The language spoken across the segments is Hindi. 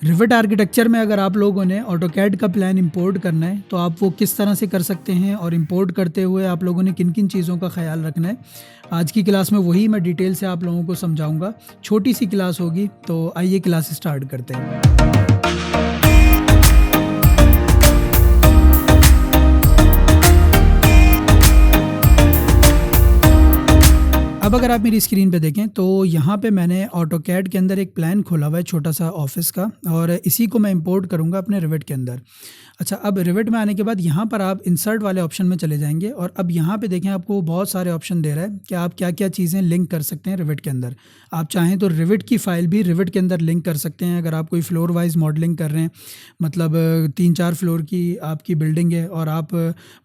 रिविट आर्किटेक्चर में अगर आप लोगों ने ऑटोकैड का प्लान इंपोर्ट करना है तो आप वो किस तरह से कर सकते हैं और इंपोर्ट करते हुए आप लोगों ने किन किन चीज़ों का ख्याल रखना है, आज की क्लास में वही मैं डिटेल से आप लोगों को समझाऊंगा। छोटी सी क्लास होगी, तो आइए क्लास स्टार्ट करते हैं। अब अगर आप मेरी स्क्रीन पे देखें तो यहाँ पे मैंने ऑटोकैड के अंदर एक प्लान खोला हुआ है छोटा सा ऑफिस का, और इसी को मैं इंपोर्ट करूँगा अपने रिविट के अंदर। अच्छा, अब रिविट में आने के बाद यहाँ पर आप इंसर्ट वाले ऑप्शन में चले जाएंगे और अब यहाँ पे देखें आपको बहुत सारे ऑप्शन दे रहा है कि आप क्या क्या चीज़ें लिंक कर सकते हैं रिविट के अंदर। आप चाहें तो रिविट की फ़ाइल भी रिविट के अंदर लिंक कर सकते हैं। अगर आप कोई फ्लोर वाइज मॉडलिंग कर रहे हैं, मतलब 3-4 फ्लोर की आपकी बिल्डिंग है और आप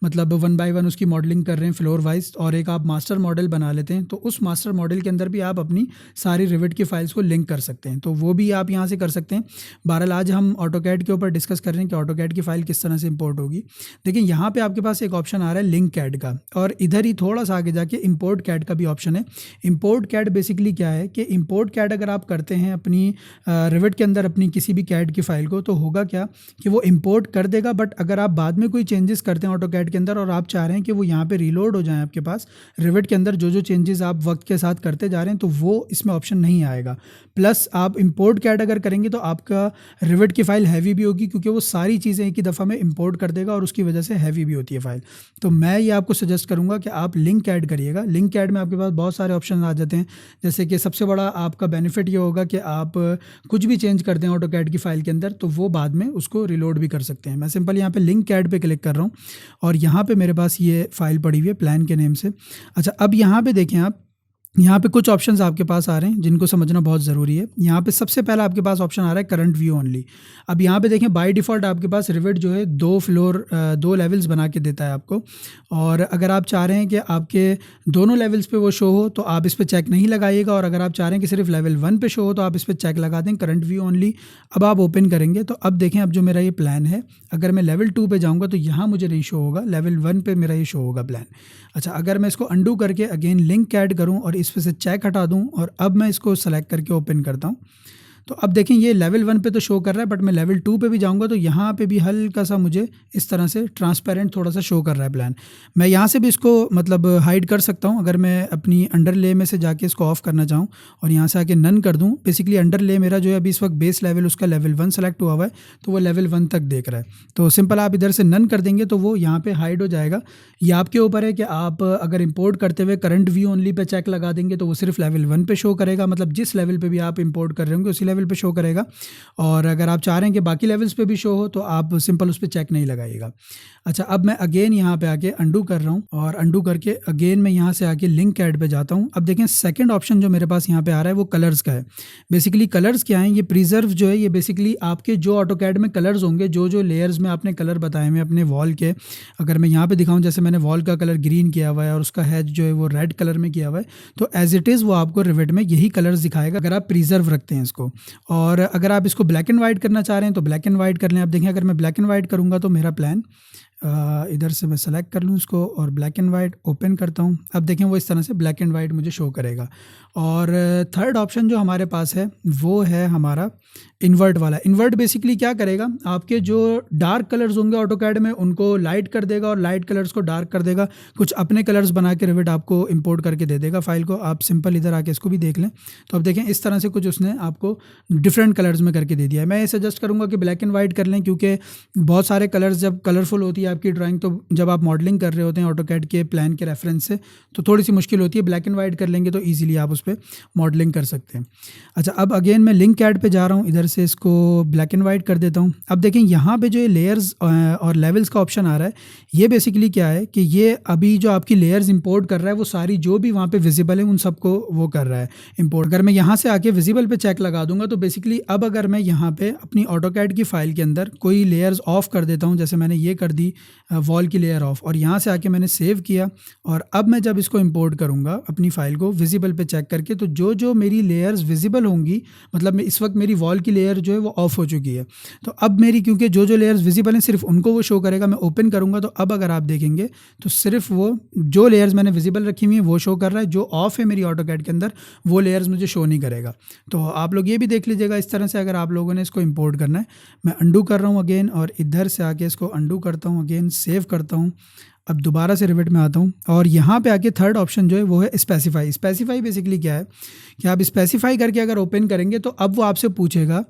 मतलब 1 बाय 1 उसकी मॉडलिंग कर रहे हैं फ्लोर वाइज, और एक आप मास्टर मॉडल बना लेते हैं, तो उस मास्टर मॉडल के अंदर भी आप अपनी सारी रिविट की फाइल्स को लिंक कर सकते हैं। तो वो भी आप यहाँ से कर सकते हैं। बहरहाल आज हम ऑटोकैड के ऊपर डिस्कस कर रहे हैं कि ऑटोकैड की फ़ाइल किस तरह से इंपोर्ट होगी। देखिए यहाँ पे आपके पास एक ऑप्शन आ रहा है लिंक कैड का, और इधर ही थोड़ा सा आगे जाके इंपोर्ट कैड का भी ऑप्शन है। इंपोर्ट कैड बेसिकली क्या है कि इंपोर्ट कैड अगर आप करते हैं अपनी रिविट के अंदर अपनी किसी भी कैड की फ़ाइल को, तो होगा क्या कि वो इंपोर्ट कर देगा, बट अगर आप बाद में कोई चेंजेस करते हैं ऑटोकैड के अंदर और आप चाह रहे हैं कि वो यहाँ पे रीलोड हो जाए आपके पास रिविट के अंदर, जो जो चेंजेस आप वक्त के साथ करते जा रहे हैं, तो वो इसमें ऑप्शन नहीं आएगा। प्लस आप इंपोर्ट कैड अगर करेंगे तो आपका रिविट की फ़ाइल हैवी भी होगी, क्योंकि वो सारी चीज़ें एक ही दफ़ा में इंपोर्ट कर देगा और उसकी वजह से हैवी भी होती है फ़ाइल। तो मैं ये आपको सजेस्ट करूँगा कि आप लिंक ऐड करिएगा। लिंक ऐड में आपके पास बहुत सारे ऑप्शन आ जाते हैं, जैसे कि सबसे बड़ा आपका बेनिफिट ये होगा कि आप कुछ भी चेंज कर दें ऑटोकैड की फ़ाइल के अंदर, तो वो बाद में उसको रिलोड भी कर सकते हैं। मैं सिंपल यहाँ पे लिंक ऐड पे क्लिक कर रहा हूँ और यहाँ पे मेरे पास ये फ़ाइल पड़ी हुई है प्लान के नेम से। अच्छा, अब यहाँ पे देखें आप, यहाँ पे कुछ ऑप्शंस आपके पास आ रहे हैं जिनको समझना बहुत ज़रूरी है। यहाँ पे सबसे पहला आपके पास ऑप्शन आ रहा है करंट व्यू ओनली। अब यहाँ पे देखें बाय डिफ़ॉल्ट आपके पास रिविट जो है 2 लेवल्स बना के देता है आपको, और अगर आप चाह रहे हैं कि आपके दोनों लेवल्स पे वो शो हो तो आप इस पर चेक नहीं लगाइएगा, और अगर आप चाह रहे हैं कि सिर्फ लेवल 1 पे शो हो तो आप इस पर चेक लगा दें करंट व्यू ओनली। अब आप ओपन करेंगे तो अब देखें, अब जो मेरा ये प्लान है, अगर मैं लेवल 2 पे जाऊँगा तो यहाँ मुझे नहीं शो होगा, लेवल 1 पे मेरा ये शो होगा प्लान। अच्छा, अगर मैं इसको अंडू करके अगेन लिंक ऐड करूँ और इस पे से चेक हटा दूं और अब मैं इसको सेलेक्ट करके ओपन करता हूं, तो अब देखें ये लेवल 1 पे तो शो कर रहा है, बट मैं लेवल 2 पे भी जाऊंगा तो यहाँ पे भी हल्का सा मुझे इस तरह से ट्रांसपेरेंट थोड़ा सा शो कर रहा है प्लान। मैं यहाँ से भी इसको मतलब हाइड कर सकता हूँ, अगर मैं अपनी अंडरले में से जाके इसको ऑफ़ करना चाहूँ और यहाँ से आके नन कर दूँ। बेसिकली अंडरले मेरा जो है अभी इस वक्त बेस लेवल उसका लेवल 1 सेलेक्ट हुआ हुआ है, तो वो लेवल 1 तक देख रहा है। तो सिंपल आप इधर से नन कर देंगे तो वो यहाँ पर हाइड हो जाएगा। ये आपके ऊपर है कि आप अगर इम्पोर्ट करते हुए current view only pay check लगा देंगे तो वो सिर्फ लेवल 1 पे शो करेगा, मतलब जिस लेवल पे भी आप इंपोर्ट कर रहे होंगे उसी लेवल पे शो करेगा। और अगर आप चाह रहे हैं कि बाकी लेवल्स पे भी शो हो तो आप सिंपल उस पर चेक नहीं लगाइएगा। अच्छा, अब मैं अगेन यहाँ पे आके अंडू कर रहा हूँ और अंडू करके अगेन मैं यहाँ से आके लिंक ऐड पे जाता हूँ। अब देखें सेकंड ऑप्शन जो मेरे पास यहाँ पे आ रहा है वो कलर्स का है। बेसिकली कलर्स क्या हैं, ये प्रिजर्व जो है ये बेसिकली आपके जो ऑटोकैड में कलर्स होंगे, जो जो लेयर्स में आपने कलर बताए हुए अपने वॉल के, अगर मैं यहाँ पे दिखाऊँ, जैसे मैंने वॉल का कलर ग्रीन किया हुआ है और उसका हैच जो है वो रेड कलर में किया हुआ है, तो एज इट इज़ वो आपको रिविट में यही कलर्स दिखाएगा अगर आप प्रिजर्व रखते हैं इसको। और अगर आप इसको ब्लैक एंड वाइट करना चाह रहे हैं तो ब्लैक एंड वाइट कर लें। आप देखें अगर मैं ब्लैक एंड वाइट करूँगा तो मेरा प्लान इधर से मैं सेलेक्ट कर लूँ इसको और ब्लैक एंड वाइट ओपन करता हूँ। अब देखें वो इस तरह से ब्लैक एंड वाइट मुझे शो करेगा। और थर्ड ऑप्शन जो हमारे पास है वो है हमारा इन्वर्ट वाला। इन्वर्ट बेसिकली क्या करेगा, आपके जो डार्क कलर्स होंगे ऑटोकैड में उनको लाइट कर देगा और लाइट कलर्स को डार्क कर देगा, कुछ अपने कलर्स बना के रिविट आपको इंपोर्ट करके दे देगा फाइल को। आप सिंपल इधर आके इसको भी देख लें तो अब देखें इस तरह से कुछ उसने आपको डिफरेंट कलर्स में करके दे दिया है। मैं ये सजेस्ट करूँगा कि ब्लैक एंड वाइट कर लें, क्योंकि बहुत सारे कलर्स जब कलरफुल होती है आपकी ड्राइंग, तो जब आप मॉडलिंग कर रहे होते हैं ऑटोकैड के प्लान के रेफरेंस से तो थोड़ी सी मुश्किल होती है। ब्लैक एंड वाइट कर लेंगे तो ईजिली आप उस पर मॉडलिंग कर सकते हैं। अच्छा, अब अगेन मैं लिंक ऐड पे जा रहा हूँ, इधर से इसको ब्लैक एंड वाइट कर देता हूँ। अब देखें यहाँ पे जो ये लेयर्स और लेवल्स का ऑप्शन आ रहा है, ये बेसिकली क्या है कि ये अभी जो आपकी लेयर्स इंपोर्ट कर रहा है वो सारी जो भी वहाँ पे विजिबल है उन सबको वो कर रहा है इंपोर्ट। अगर मैं यहाँ से आके विजिबल पे चेक लगा दूंगा तो बेसिकली अब अगर मैं यहाँ पे अपनी ऑटोकैड की फ़ाइल के अंदर कोई लेयर्स ऑफ कर देता हूँ, जैसे मैंने ये कर दी वॉल की लेयर ऑफ, और यहाँ से आके मैंने सेव किया। और अब मैं जब इसको इंपोर्ट करूँगा अपनी फ़ाइल को विजिबल पे चेक करके, तो जो जो मेरी लेयर्स विजिबल होंगी, मतलब इस वक्त मेरी वॉल की लेयर जो है वो ऑफ हो चुकी है। तो अब मेरी, क्योंकि जो जो लेयर्स विजिबल हैं सिर्फ उनको वो शो करेगा। मैं ओपन करूँगा तो अब अगर आप देखेंगे तो सिर्फ वो जो लेयर्स मैंने विजिबल रखी हुई हैं वो शो कर रहा है, जो ऑफ है मेरी ऑटोकैड के अंदर वो लेयर्स मुझे शो नहीं करेगा। तो आप लोग ये भी देख लीजिएगा इस तरह से, अगर आप लोगों ने इसको इंपोर्ट करना है। मैं अंडू कर रहा हूँ अगेन, और इधर से आके इसको अंडू करता हूँ, अगेन सेव करता हूँ। अब दोबारा से रिविट में आता हूँ, और यहाँ पे आके थर्ड ऑप्शन जो है वो है स्पेसिफाई। स्पेसिफाई बेसिकली क्या है कि आप स्पेसिफाई करके अगर ओपन करेंगे तो अब वो आपसे पूछेगा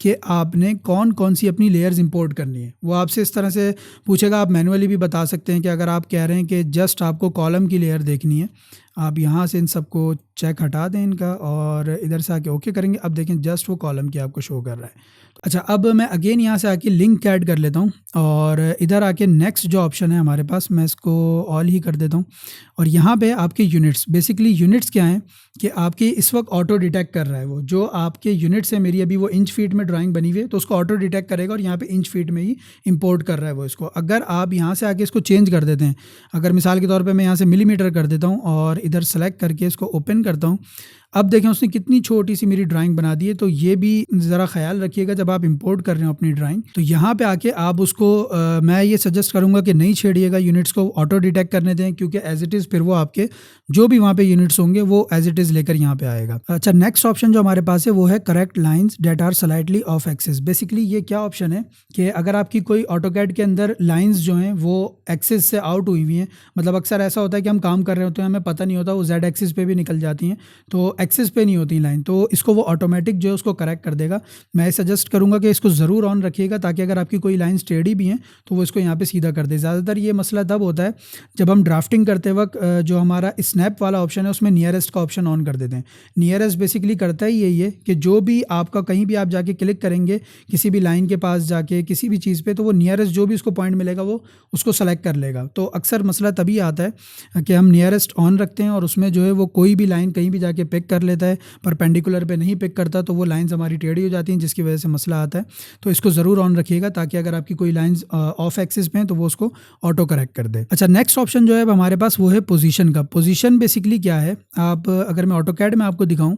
कि आपने कौन कौन सी अपनी लेयर्स इंपोर्ट करनी है। वो आपसे इस तरह से पूछेगा। आप मैनुअली भी बता सकते हैं कि अगर आप कह रहे हैं कि जस्ट आपको कॉलम की लेयर देखनी है, आप यहाँ से इन सबको चेक हटा दें इनका, और इधर से आके ओके करेंगे। अब देखें जस्ट वो कॉलम की आपको शो कर रहा है। अच्छा, अब मैं अगेन यहाँ से आके लिंक ऐड कर लेता हूँ, और इधर आके नेक्स्ट जो ऑप्शन है हमारे पास, मैं इसको ऑल ही कर देता हूँ। और यहाँ पे आपके यूनिट्स, बेसिकली यूनिट्स क्या हैं कि आपकी इस वक्त ऑटो डिटेक्ट कर रहा है वो जो आपके यूनिट्स है। मेरी अभी वो इंच फीट में ड्राइंग बनी हुई है, तो उसको ऑटो डिटेक्ट करेगा और यहाँ पे इंच फीट में ही इंपोर्ट कर रहा है वो इसको। अगर आप यहाँ से आके इसको चेंज कर देते हैं, अगर मिसाल के तौर पे मैं यहाँ से मिलीमीटर कर देता हूँ और इधर सेलेक्ट करके इसको ओपन करता हूँ, अब देखें उसने कितनी छोटी सी मेरी ड्राइंग बना दी है। तो ये भी ज़रा ख्याल रखिएगा जब आप इंपोर्ट कर रहे हो अपनी ड्राइंग, तो यहाँ पे आके आप उसको मैं ये सजेस्ट करूँगा कि नहीं छेड़िएगा, यूनिट्स को ऑटो डिटेक्ट करने दें, क्योंकि एज इट इज़ फिर वो आपके जो भी वहाँ पे यूनिट्स होंगे वो एज इट इज़ लेकर यहाँ पे आएगा। अच्छा, नेक्स्ट ऑप्शन जो हमारे पास है वो है correct lines that are slightly off axis. Basically ये क्या ऑप्शन है कि अगर आपकी कोई ऑटोकैड के अंदर लाइन्स जो हैं वो एक्सिस से आउट हुई हुई हैं, मतलब अक्सर ऐसा होता है कि हम काम कर रहे होते हैं, हमें पता नहीं होता, वो जेड एक्सिस पे भी निकल जाती हैं, तो एक्सिस पे नहीं होती लाइन, तो इसको वो ऑटोमेटिक जो है उसको करेक्ट कर देगा। मैं सजेस्ट करूँगा कि इसको ज़रूर ऑन रखिएगा, ताकि अगर आपकी कोई लाइन टेढ़ी भी हैं तो वो इसको यहाँ पे सीधा कर दे। ज़्यादातर ये मसला तब होता है जब हम ड्राफ्टिंग करते वक्त जो हमारा स्नैप वाला ऑप्शन है उसमें नियरेस्ट का ऑप्शन ऑन कर देते हैं। नियरेस्ट बेसिकली करता ही यही है कि जो भी आपका, कहीं भी आप जाके क्लिक करेंगे किसी भी लाइन के पास जाके किसी भी चीज़ पे, तो वो नियरेस्ट जो भी उसको पॉइंट मिलेगा वो उसको सेलेक्ट कर लेगा। तो अक्सर मसला तभी आता है कि हम नियरेस्ट ऑन रखते हैं और उसमें जो है वो कोई भी लाइन कहीं भी जाके पिक कर लेता है, परपेंडिकुलर पे नहीं पिक करता, तो वो लाइंस हमारी टेढ़ी हो जाती हैं, जिसकी वजह से मसला आता है। तो इसको ज़रूर ऑन रखिएगा ताकि अगर आपकी कोई लाइंस ऑफ एक्सिस पे हैं तो वो उसको ऑटो करेक्ट कर दे। अच्छा, नेक्स्ट ऑप्शन जो है हमारे पास वो है पोजीशन का। पोजीशन बेसिकली क्या है, आप अगर मैं ऑटोकैड में आपको दिखाऊं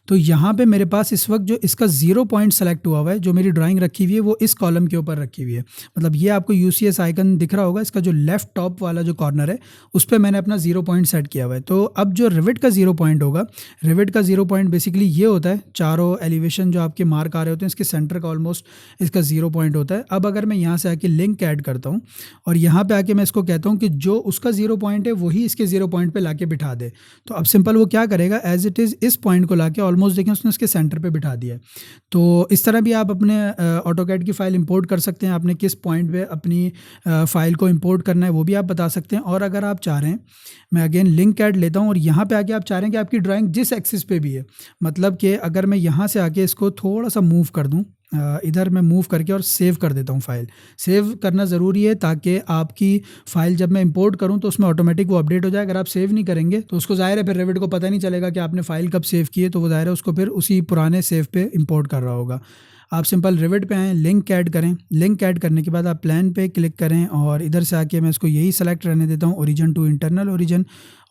तो यहाँ पे मेरे पास इस वक्त जो इसका 0 पॉइंट सेलेक्ट हुआ हुआ है, जो मेरी ड्राइंग रखी हुई है वो इस कॉलम के ऊपर रखी हुई है। मतलब ये आपको यूसीएस आइकन दिख रहा होगा, इसका जो लेफ्ट टॉप वाला जो कॉर्नर है उस पर मैंने अपना 0 पॉइंट सेट किया हुआ है। तो अब जो रिविट का 0 पॉइंट होगा, रिविट का 0 पॉइंट बेसिकली ये होता है, चारों एलिवेशन जो आपके मार्क आ रहे होते हैं इसके सेंटर का ऑलमोस्ट इसका 0 पॉइंट होता है। अब अगर मैं यहाँ से आके लिंक ऐड करता हूँ और यहाँ पे आके मैं इसको कहता हूँ कि जो उसका 0 पॉइंट है वही इसके 0 पॉइंट पे लाके बिठा दे, तो अब सिंपल वो क्या करेगा, एज इट इज़ इस पॉइंट को लाके ऑलमोस्ट देखें उसने उसके सेंटर पे बिठा दिया है। तो इस तरह भी आप अपने ऑटोकैड की फ़ाइल इंपोर्ट कर सकते हैं। आपने किस पॉइंट पे अपनी फ़ाइल को इंपोर्ट करना है वो भी आप बता सकते हैं। और अगर आप चाह रहे हैं, मैं अगेन लिंक ऐड लेता हूँ और यहाँ पे आके आप चाह रहे हैं कि आपकी ड्राइंग जिस एक्सिस पे भी है, मतलब कि अगर मैं यहाँ से आके इसको थोड़ा सा मूव कर दूँ, इधर मैं मूव करके और सेव कर देता हूँ। फ़ाइल सेव करना ज़रूरी है ताकि आपकी फ़ाइल जब मैं इंपोर्ट करूँ तो उसमें ऑटोमेटिक वो अपडेट हो जाए। अगर आप सेव नहीं करेंगे तो उसको ज़ाहिर है फिर रिविट को पता नहीं चलेगा कि आपने फ़ाइल कब सेव की है, तो वो ज़ाहिर है उसको फिर उसी पुराने सेव पे इंपोर्ट कर रहा होगा। आप सिंपल रिविट पे आएँ, लिंक ऐड करें। लिंक ऐड करने के बाद आप प्लान पे क्लिक करें और इधर से आके मैं इसको यही सेलेक्ट रहने देता हूँ, ओरिजिन टू इंटरनल ओरिजिन,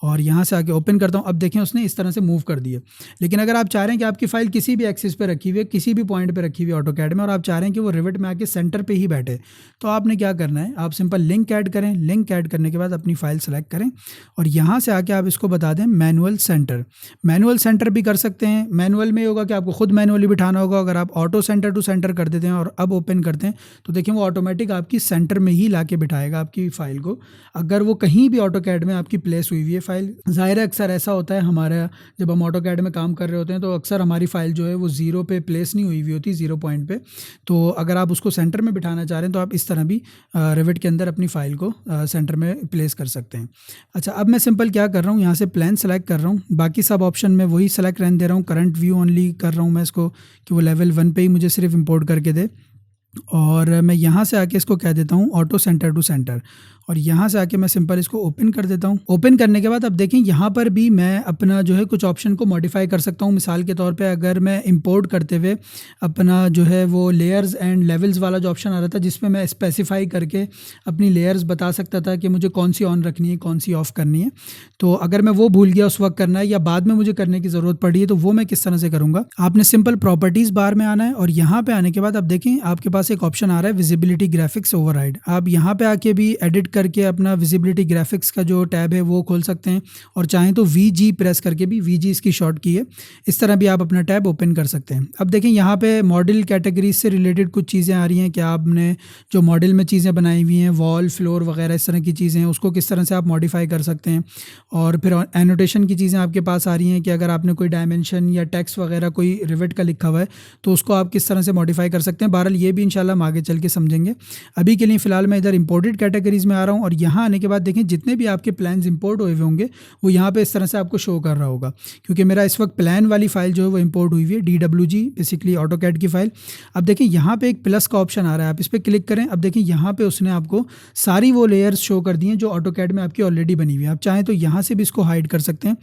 और यहाँ से आके ओपन करता हूँ। अब देखें उसने इस तरह से मूव कर दिया। लेकिन अगर आप चाह रहे हैं कि आपकी फ़ाइल किसी भी एक्सिस पे रखी हुई है, किसी भी पॉइंट पे रखी हुई है ऑटोकैड में, और आप चाह रहे हैं कि वो रिविट में आके सेंटर पे ही बैठे, तो आपने क्या करना है, आप सिंपल लिंक ऐड करें। लिंक ऐड करने के बाद अपनी फ़ाइल सेलेक्ट करें और यहाँ से आके आप इसको बता दें मैनुअल सेंटर। मैनुअल सेंटर भी कर सकते हैं। मैनुअल में होगा कि आपको खुद मैनुअली बिठाना होगा। अगर आप ऑटो सेंटर टू सेंटर कर देते हैं और अब ओपन करते हैं तो देखिए वो ऑटोमेटिक आपकी सेंटर में ही ला के बिठाएगा आपकी फ़ाइल को। अगर वो कहीं भी ऑटोकैड में आपकी प्लेस हुई हुई है फ़ाइल, ज़ाहिर है अक्सर ऐसा होता है हमारा, जब हम ऑटोकैड में काम कर रहे होते हैं तो अक्सर हमारी फ़ाइल जो है वो 0 पे प्लेस नहीं हुई हुई होती, 0 पॉइंट पे। तो अगर आप उसको सेंटर में बिठाना चाह रहे हैं तो आप इस तरह भी रिविट के अंदर अपनी फ़ाइल को सेंटर में प्लेस कर सकते हैं। अच्छा, अब मैं सिंपल क्या कर रहा हूँ, यहाँ से प्लान सेलेक्ट कर रहा हूँ, बाकी सब ऑप्शन में वही सेलेक्ट रहने दे रहा हूँ। करंट व्यू ओनली कर रहा हूँ मैं इसको कि वो लेवल 1 पे ही मुझे सिर्फ इंपोर्ट करके दे। और मैं यहाँ से आके इसको कह देता हूँ ऑटो सेंटर टू सेंटर। और यहाँ से आके मैं सिंपल इसको ओपन कर देता हूँ। ओपन करने के बाद अब देखें यहाँ पर भी मैं अपना जो है कुछ ऑप्शन को मॉडिफाई कर सकता हूँ। मिसाल के तौर पे अगर मैं इंपोर्ट करते हुए अपना जो है वो लेयर्स एंड लेवल्स वाला जो ऑप्शन आ रहा था, जिसमें मैं स्पेसिफाई करके अपनी लेयर्स बता सकता था कि मुझे कौन सी ऑन रखनी है, कौन सी ऑफ़ करनी है। तो अगर मैं वो भूल गया उस वक्त करना है या बाद में मुझे करने की ज़रूरत पड़ी है, तो वो मैं किस तरह से करूँगा। आपने सिंपल प्रॉपर्टीज़ बार में आना है और यहाँ पे आने के बाद आप देखें आपके पास एक ऑप्शन आ रहा है विजिबिलिटी ग्राफिक्स ओवरराइड। आप यहाँ पे आके भी एडिट करके अपना विजिबिलिटी ग्राफिक्स का जो टैब है वो खोल सकते हैं, और चाहें तो VG प्रेस करके भी, VG इसकी शॉर्ट की है, इस तरह भी आप अपना टैब ओपन कर सकते हैं। अब देखें यहाँ पे मॉडल कैटेगरीज से रिलेटेड कुछ चीज़ें आ रही हैं कि आपने जो मॉडल में चीज़ें बनाई हुई हैं, वॉल, फ्लोर वगैरह इस तरह की चीज़ें हैं, उसको किस तरह से आप मॉडिफाई कर सकते हैं। और फिर एनोटेशन की चीज़ें आपके पास आ रही हैं कि अगर आपने कोई डायमेंशन या टेक्स्ट वगैरह कोई रिवेट का लिखा हुआ है तो उसको आप किस तरह से मॉडिफाई कर सकते हैं। बहरहाल ये भी इंशाल्लाह हम आगे चल के समझेंगे। अभी के लिए फ़िलहाल मैं इधर इंपोर्टेड कैटेगरीज़ में आ रहा हूँ, और यहाँ आने के बाद देखें जितने भी आपके प्लान्स इंपोर्ट हुए होंगे वो यहाँ पे इस तरह से आपको शो कर रहा होगा, क्योंकि मेरा इस वक्त प्लान वाली फ़ाइल जो है वो इंपोर्ट हुई है, DWG बेसिकली ऑटोकैड की फ़ाइल। अब देखें यहाँ पे एक प्लस का ऑप्शन आ रहा है, आप इस पर क्लिक करें। अब देखें यहाँ पे उसने आपको सारी वो लेयर्स शो कर दी हैं जो ऑटोकैड में आपकी ऑलरेडी बनी हुई है। आप चाहें तो यहाँ से भी इसको हाइड कर सकते हैं।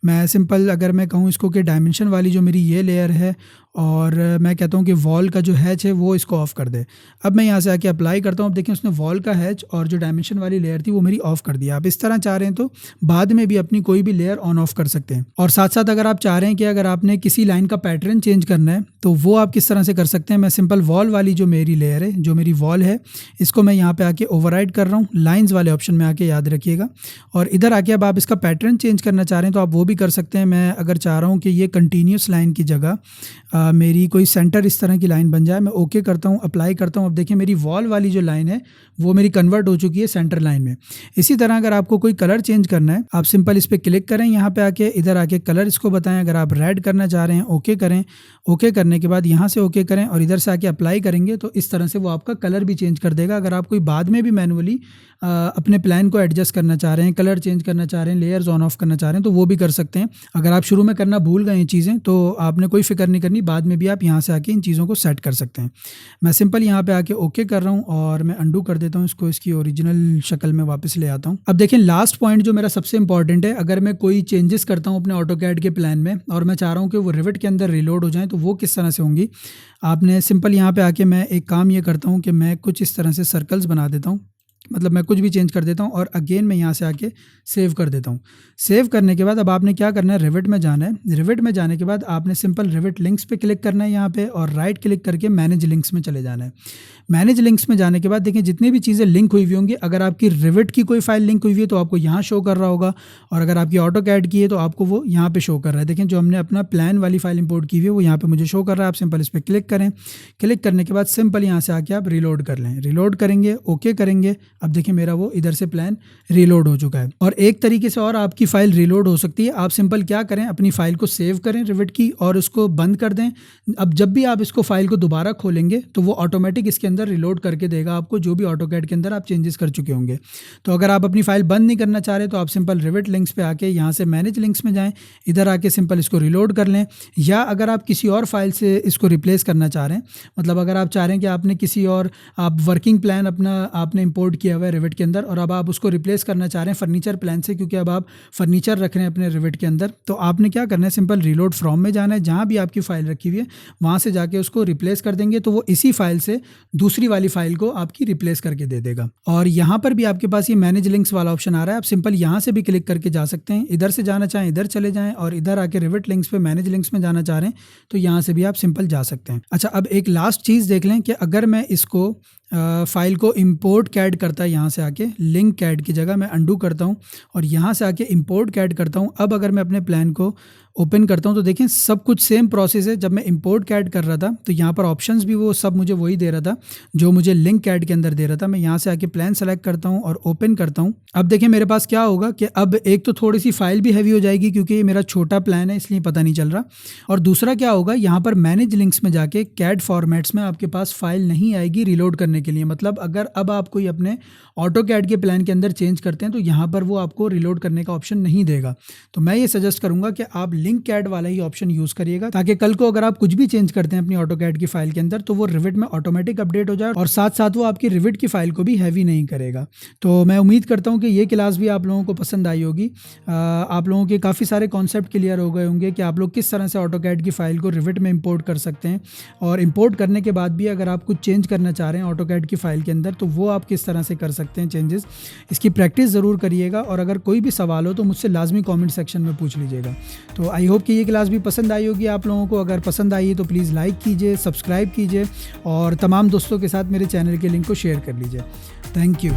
मैं सिंपल अगर मैं कहूँ इसको कि डायमेंशन वाली जो मेरी ये लेयर है, और मैं कहता हूँ कि वॉल का जो हैच है वो इसको ऑफ़ कर दे। अब मैं यहाँ से आके अप्लाई करता हूँ। अब देखें उसने वॉल का हैच और जो डायमेंशन वाली लेयर थी वो मेरी ऑफ़ कर दिया। आप इस तरह चाह रहे हैं तो बाद में भी अपनी कोई भी लेयर ऑन ऑफ़ कर सकते हैं। और साथ साथ अगर आप चाह रहे हैं कि अगर आपने किसी लाइन का पैटर्न चेंज करना है तो वो आप किस तरह से कर सकते हैं। मैं सिंपल वॉल वाली जो मेरी लेयर है, जो मेरी वॉल है, इसको मैं यहाँ पर आके ओवरराइड कर रहा हूँ। लाइन्स वाले ऑप्शन में आके याद रखिएगा, और इधर आके अब आप इसका पैटर्न चेंज करना चाह रहे हैं तो आप वो भी कर सकते हैं। मैं अगर चाह रहा हूँ कि ये कंटिन्यूस लाइन की जगह मेरी कोई सेंटर इस तरह की लाइन बन जाए, मैं ओके करता हूँ, अप्लाई करता हूँ। अब देखिए मेरी वॉल वाली जो लाइन है वो मेरी कन्वर्ट हो चुकी है सेंटर लाइन में। इसी तरह अगर आपको कोई कलर चेंज करना है, आप सिंपल इस पर क्लिक करें, यहाँ पे आके इधर आके कलर इसको बताएं। अगर आप रेड करना चाह रहे हैं ओके करें, ओके करने के बाद यहाँ से ओके करें और इधर से आके अप्लाई करेंगे तो इस तरह से वो आपका कलर भी चेंज कर देगा। अगर आप कोई बाद में भी मैनुअली अपने प्लान को एडजस्ट करना चाह रहे हैं, कलर चेंज करना चाह रहे हैं, लेयर्स ऑन ऑफ करना चाह रहे हैं तो वो भी कर सकते हैं। अगर आप शुरू में करना भूल गए ये चीज़ें तो आपने कोई फ़िक्र नहीं करनी, बाद में भी आप यहाँ से आके इन चीज़ों को सेट कर सकते हैं। मैं सिंपल यहाँ पे आके ओके कर रहा हूँ और मैं अंडू कर देता हूँ इसको, इसकी ओरिजिनल शक्ल में वापस ले आता हूँ। अब देखें लास्ट पॉइंट जो मेरा सबसे इंपॉर्टेंट है, अगर मैं कोई चेंजेस करता हूँ अपने ऑटोकैड के प्लान में और मैं चाह रहा हूँ कि वो रिविट के अंदर रिलोड हो जाए तो वो किस तरह से होंगी। आपने सिंपल यहाँ पे आके मैं एक काम ये करता हूँ कि मैं कुछ इस तरह से सर्कल्स बना देता हूँ, मतलब मैं कुछ भी चेंज कर देता हूँ और अगेन मैं यहाँ से आके सेव कर देता हूँ। सेव करने के बाद अब आपने क्या करना है, रिविट में जाना है। रिविट में जाने के बाद आपने सिंपल रिविट लिंक्स पे क्लिक करना है यहाँ पे, और राइट क्लिक करके मैनेज लिंक्स में चले जाना है। मैनेज लिंक्स में जाने के बाद देखें जितनी भी चीज़ें लिंक हुई हुई होंगी, अगर आपकी रिविट की कोई फाइल लिंक हुई हुई है तो आपको यहाँ शो कर रहा होगा, और अगर आपकी ऑटोकैड की है तो आपको वो यहाँ पे शो कर रहा है। देखें जो हमने अपना प्लान वाली फाइल इंपोर्ट की हुई है वो यहाँ पे मुझे शो कर रहा है। आप सिंपल इस पर क्लिक करें, क्लिक करने के बाद सिंपल यहाँ से आके आप रिलोड कर लें। रिलोड करेंगे, ओके करेंगे। अब देखिए मेरा वो इधर से प्लान रिलोड हो चुका है। और एक तरीके से और आपकी फ़ाइल रिलोड हो सकती है। आप सिंपल क्या करें, अपनी फ़ाइल को सेव करें रिविट की और उसको बंद कर दें। अब जब भी आप इसको फाइल को दोबारा खोलेंगे तो वो ऑटोमेटिक इसके अंदर रिलोड करके देगा आपको जो भी ऑटोकैड के अंदर आप चेंजेस कर चुके होंगे। तो अगर आप अपनी फ़ाइल बंद नहीं करना चाह रहे तो आप सिंपल रिविट लिंक्स पे आके यहाँ से मैनेज लिंक्स में जाएं, इधर आके सिंपल इसको रिलोड कर लें। या अगर आप किसी और फाइल से इसको रिप्लेस करना चाह रहे हैं, मतलब अगर आप चाह रहे हैं कि आपने किसी और आप वर्किंग प्लान अपना आपने इंपोर्ट किया हुआ है रिविट के अंदर और अब आप उसको रिप्लेस करना चाह रहे हैं फर्नीचर प्लान से, क्योंकि अब आप फर्नीचर रख रहे हैं अपने रिविट के अंदर, तो आपने क्या करना है, सिंपल रिलोड फ्रॉम में जाना है। जहाँ भी आपकी फ़ाइल रखी हुई है वहाँ से जाके उसको रिप्लेस कर देंगे तो वो इसी फाइल से दूसरी वाली फाइल को आपकी रिप्लेस करके दे देगा। और यहाँ पर भी आपके पास ये मैनेज लिंक्स वाला ऑप्शन आ रहा है, आप सिंपल यहाँ से भी क्लिक करके जा सकते हैं। इधर से जाना चाहें इधर चले जाएं, और इधर आके रिविट लिंक्स पे मैनेज लिंक्स में जाना चाह रहे हैं तो यहाँ से भी आप सिंपल जा सकते हैं। अच्छा, अब एक लास्ट चीज़ देख लें कि अगर मैं इसको फ़ाइल को इंपोर्ट कैड करता है, यहाँ से आके लिंक कैड की जगह मैं अंडू करता हूँ और यहाँ से आके इंपोर्ट कैड करता हूँ। अब अगर मैं अपने प्लान को ओपन करता हूँ तो देखें सब कुछ सेम प्रोसेस है। जब मैं इंपोर्ट कैड कर रहा था तो यहाँ पर ऑप्शंस भी वो सब मुझे वही दे रहा था जो मुझे लिंक कैड के अंदर दे रहा था। मैं यहाँ से आके प्लान सेलेक्ट करता हूँ और ओपन करता हूँ। अब देखें मेरे पास क्या होगा कि अब एक तो थोड़ी सी फाइल भी हैवी हो जाएगी क्योंकि ये मेरा छोटा प्लान है इसलिए पता नहीं चल रहा, और दूसरा क्या होगा, यहाँ पर मैनेज लिंक्स में जाके कैड फॉर्मेट्स में आपके पास फाइल नहीं आएगी रिलोड करने के लिए। मतलब अगर अब आप कोई अपने ऑटो कैड के प्लान के अंदर चेंज करते हैं तो यहाँ पर वो आपको रिलोड करने का ऑप्शन नहीं देगा। तो मैं ये सजेस्ट करूँगा कि आप लिंक कैड वाला ही ऑप्शन यूज़ करिएगा, ताकि कल को अगर आप कुछ भी चेंज करते हैं अपनी ऑटोकैड की फाइल के अंदर तो वो रिविट में ऑटोमेटिक अपडेट हो जाए और साथ साथ वो आपकी रिविट की फाइल को भी हैवी नहीं करेगा। तो मैं उम्मीद करता हूँ कि ये क्लास भी आप लोगों को पसंद आई होगी। आप लोगों के काफ़ी सारे कॉन्सेप्ट क्लियर हो गए होंगे कि आप लोग किस तरह से ऑटोकैड की फ़ाइल को रिविट में इंपोर्ट कर सकते हैं, और इंपोर्ट करने के बाद भी अगर आप कुछ चेंज करना चाह रहे हैं ऑटोकैड की फ़ाइल के अंदर तो वो आप किस तरह से कर सकते हैं चेंजेस। इसकी प्रैक्टिस ज़रूर करिएगा, और अगर कोई भी सवाल हो तो मुझसे लाजमी कमेंट सेक्शन में पूछ लीजिएगा। तो आई होप कि ये क्लास भी पसंद आई होगी आप लोगों को। अगर पसंद आई है तो प्लीज़ लाइक कीजिए, सब्सक्राइब कीजिए और तमाम दोस्तों के साथ मेरे चैनल के लिंक को शेयर कर लीजिए। Thank you.